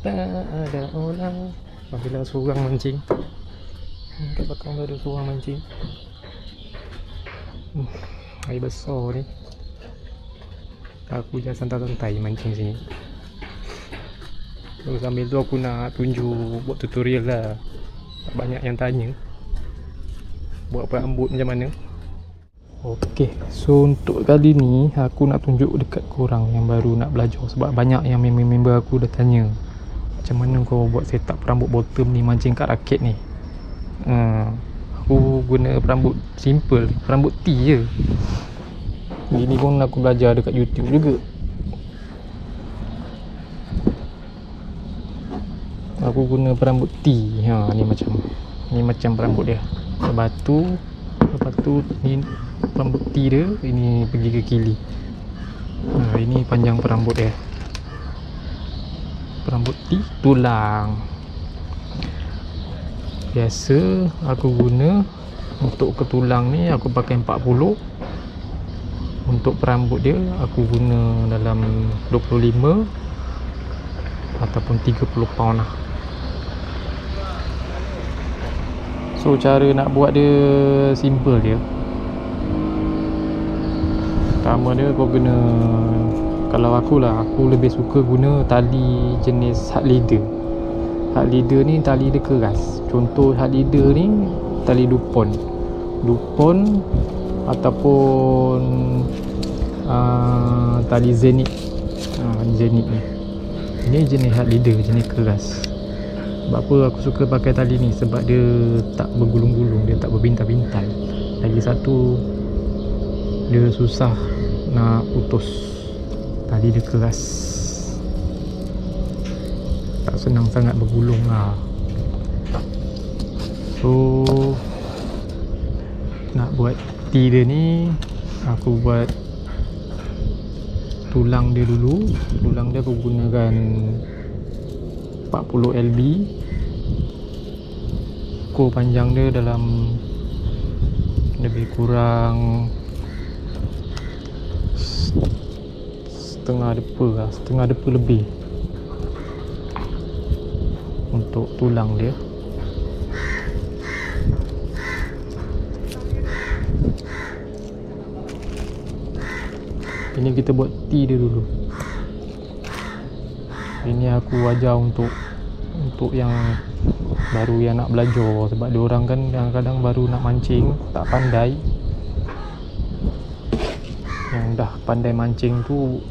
tak ada orang. Apabila seorang mancing, kat belakang tu ada seorang mancing. Air besar ni. Aku je santai-santai mancing sini. So, sambil tu aku nak tunjuk buat tutorial lah. Banyak yang tanya buat rambut macam mana. Okey, so untuk kali ni aku nak tunjuk dekat korang yang baru nak belajar. Sebab banyak yang member aku dah tanya macam mana kau buat setup rambut bottom ni mancing kat raket ni. Aku guna rambut simple, rambut T je. Ini pun aku belajar dekat YouTube juga. Aku guna perambut T. Ni macam perambut dia. Lepas tu ni perambut T dia, ini pergi ke kili. Ini panjang perambut dia. Perambut T tulang. Biasa aku guna untuk ke tulang ni aku pakai 40. Untuk perambut dia aku guna dalam 25 ataupun 30 pound lah. So cara nak buat dia simple dia. Pertama dia kau kena, kalau aku lebih suka guna tali jenis hard leather. Hard leather ni tali dia keras. Contoh hard leather ni tali Dupont ataupun tali Zenith. Zenith ni. Ini jenis hard leather, jenis keras. Sebab apa aku suka pakai tali ni? Sebab dia tak bergulung-gulung, dia tak berbintal-bintal. Lagi satu, dia susah nak putus. Tali dia keras, tak senang sangat bergulung lah. So nak buat T dia ni, aku buat tulang dia dulu. Tulang dia aku gunakan 40 lb. Ekor panjang dia dalam lebih kurang setengah depa lebih untuk tulang dia. Ini kita buat T dia dulu. Ini aku ajar untuk yang baru yang nak belajar. Sebab diorang kan kadang-kadang baru nak mancing, tak pandai. Yang dah pandai mancing tu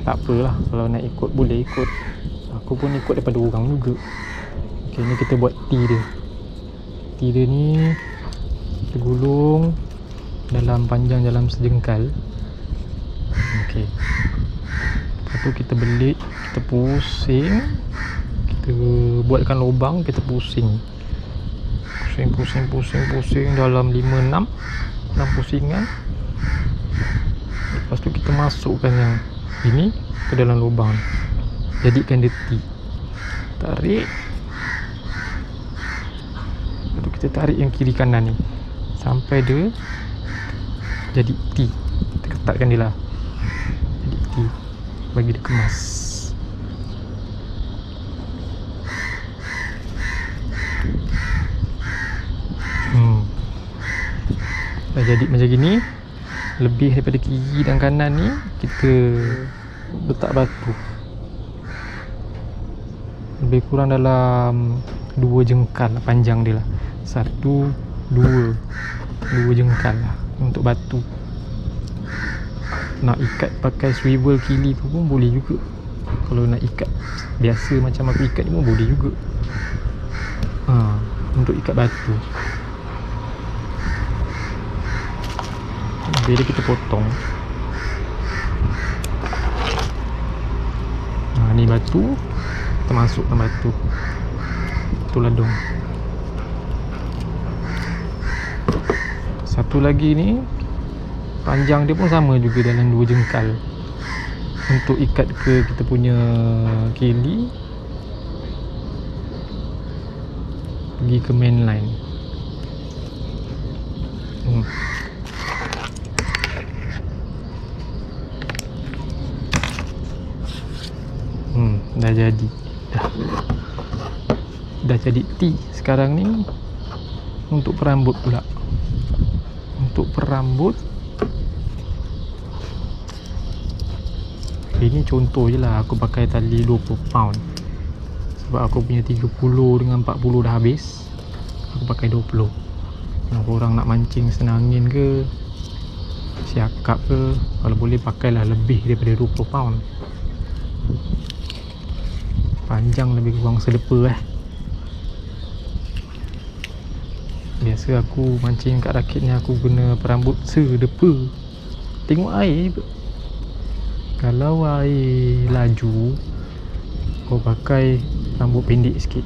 tak apalah, kalau nak ikut boleh ikut. Aku pun ikut daripada orang juga. Ok, ni kita buat T dia. T dia ni kita gulung dalam panjang dalam sejengkal. Ok, lepas tu kita belit, kita pusing, kita buatkan lubang, kita pusing dalam 5-6 pusingan. Lepas tu kita masukkan yang ini ke dalam lubang, jadikan dia T. Tarik. Lepas tu kita tarik yang kiri kanan ni sampai dia jadi T. Kita ketatkan dia lah, jadi T, bagi dia kemas. Dah jadi macam gini. Lebih daripada kiri dan kanan ni kita letak batu lebih kurang dalam 2 jengkal panjang dia lah. 1, 2 jengkal lah untuk batu. Nak ikat pakai swivel kili tu pun boleh juga. Kalau nak ikat biasa macam aku ikat ni pun boleh juga. Untuk ikat batu. Bila kita potong, ni batu, kita masukkan batu ladung. Satu lagi ni panjang dia pun sama juga dalam 2 jengkal. Untuk ikat ke kita punya kili, pergi ke main line. Dah jadi. Dah jadi T. Sekarang ni untuk perambut pula. Untuk perambut, ini contoh je lah. Aku pakai tali 20 pound sebab aku punya 30 dengan 40 dah habis. Aku pakai 20. Kalau korang nak mancing senangin ke, siakap ke, kalau boleh pakailah lebih daripada 20 pound. Panjang lebih kurang sedepa Biasa aku mancing kat rakit ni aku guna perambut sedepa. Tengok air juga. Kalau air laju, kau pakai rambut pendek sikit,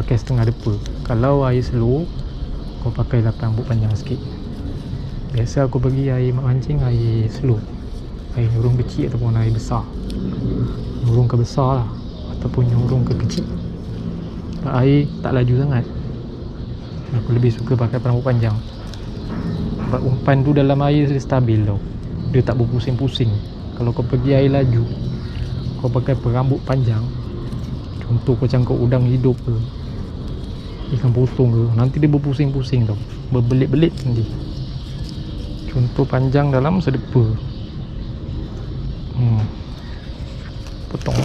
pakai setengah depa. Kalau air slow, kau pakailah rambut panjang sikit. Biasa aku bagi air mancing air slow, air nyurung kecil ataupun air besar. Nyurung ke besar lah, ataupun nyurung ke kecil. Air tak laju sangat, aku lebih suka pakai rambut panjang. Sebab umpan tu dalam air dia stabil tau, dia tak berpusing-pusing. Kalau kau pergi air laju, kau pakai perambut panjang, contoh macam kau udang hidup ke, ikan potong ke, nanti dia berpusing-pusing tau, berbelit-belit nanti. Contoh panjang dalam sedepa. Potong.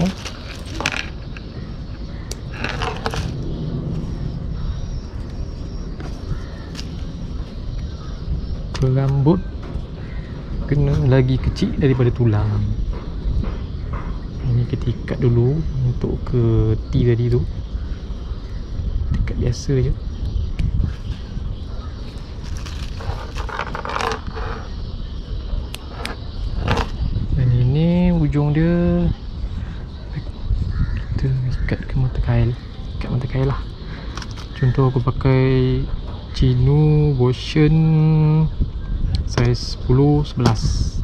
Perambut kena lagi kecil daripada tulang. Ini kita ikat dulu untuk ke T tadi tu. Ikat biasa je. Dan ini ujung dia kita ikat ke mata kail. Ikat mata kail lah. Contoh aku pakai Chinu version saiz 10 11.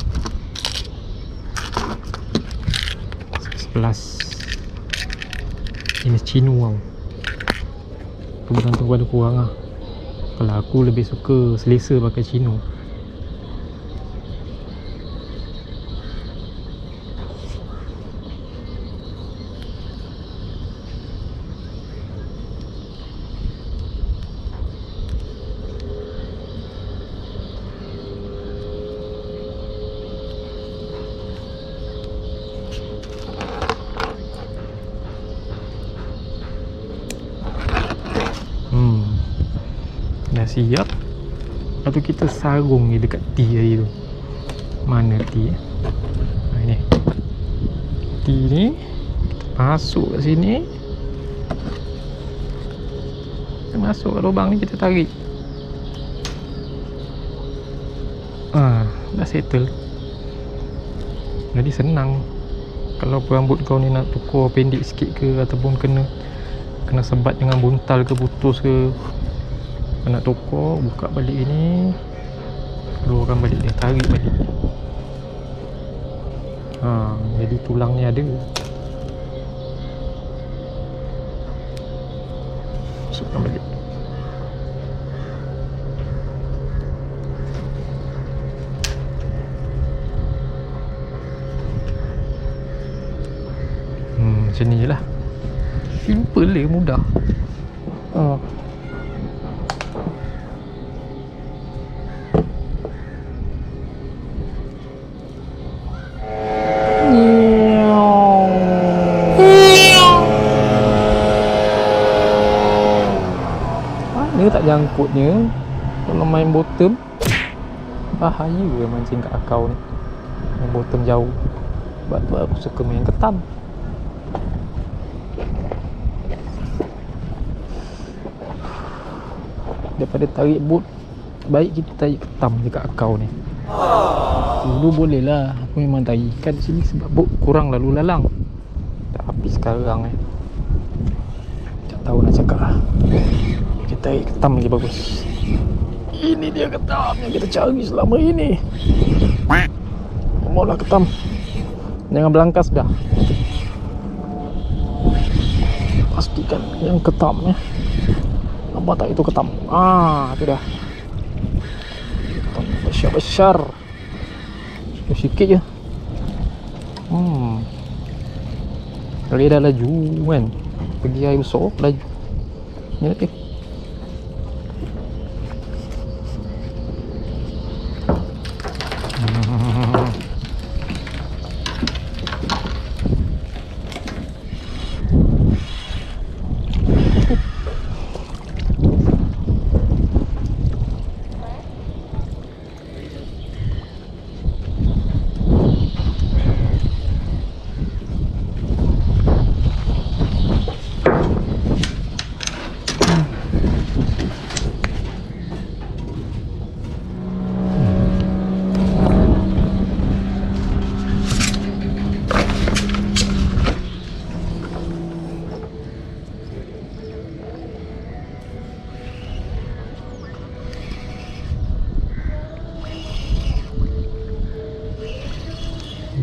11 jenis Chinu tau. Aku bergantung pada korang lah. Kalau aku lebih suka selesa pakai Chinu. Dah siap. Lepas tu kita sarung ni dekat T tadi tu. Mana T ni T ni kita masuk kat sini. Kita masuk kat lubang ni, kita tarik. Dah settle. Jadi senang. Kalau rambut kau ni nak tukar pendek sikit ke, ataupun kena sebat dengan buntal ke, putus ke, nak tukar, buka balik ini, keluarkan balik dia, tarik balik. Jadi tulang ni ada. Masukkan balik. Macam ni je lah. Simple je, mudah. Mana tak jangkutnya. Kalau main bottom, bahaya mancing kat akau ni. Main bottom jauh. Sebab tu aku suka main ketam. Daripada tarik boat, baik kita tarik ketam dekat akau ni. Dulu boleh lah, aku memang tarik ikan di sini sebab boat kurang lalu lalang. Dah habis sekarang tak tahu nak cakap lah. Kita tarik ketam lagi bagus. Ini dia ketam yang kita cari selama ini. Maulah ketam. Jangan belangkas dah. Pastikan yang ketam ya. Nampak tak itu ketam? Itu dah. Ketam besar-besar. Sikit je. Kalau dia dah laju kan, pergi air besar laju. Ya eh.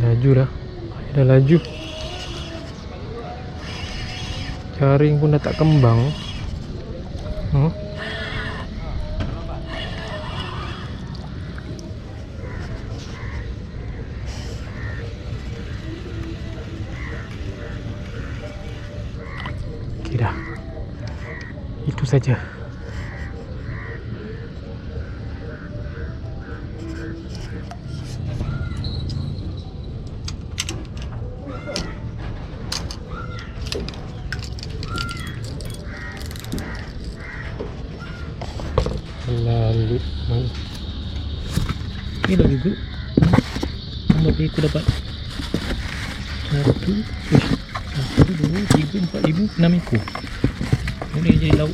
Laju dah. Dah laju. Jaring pun dah tak kembang. Okey dah. Itu saja. Lalu ini dah juga. Berapa ekor dapat? 1, 2, 3, 4, 5, 6 ekor. Boleh jadi lauk.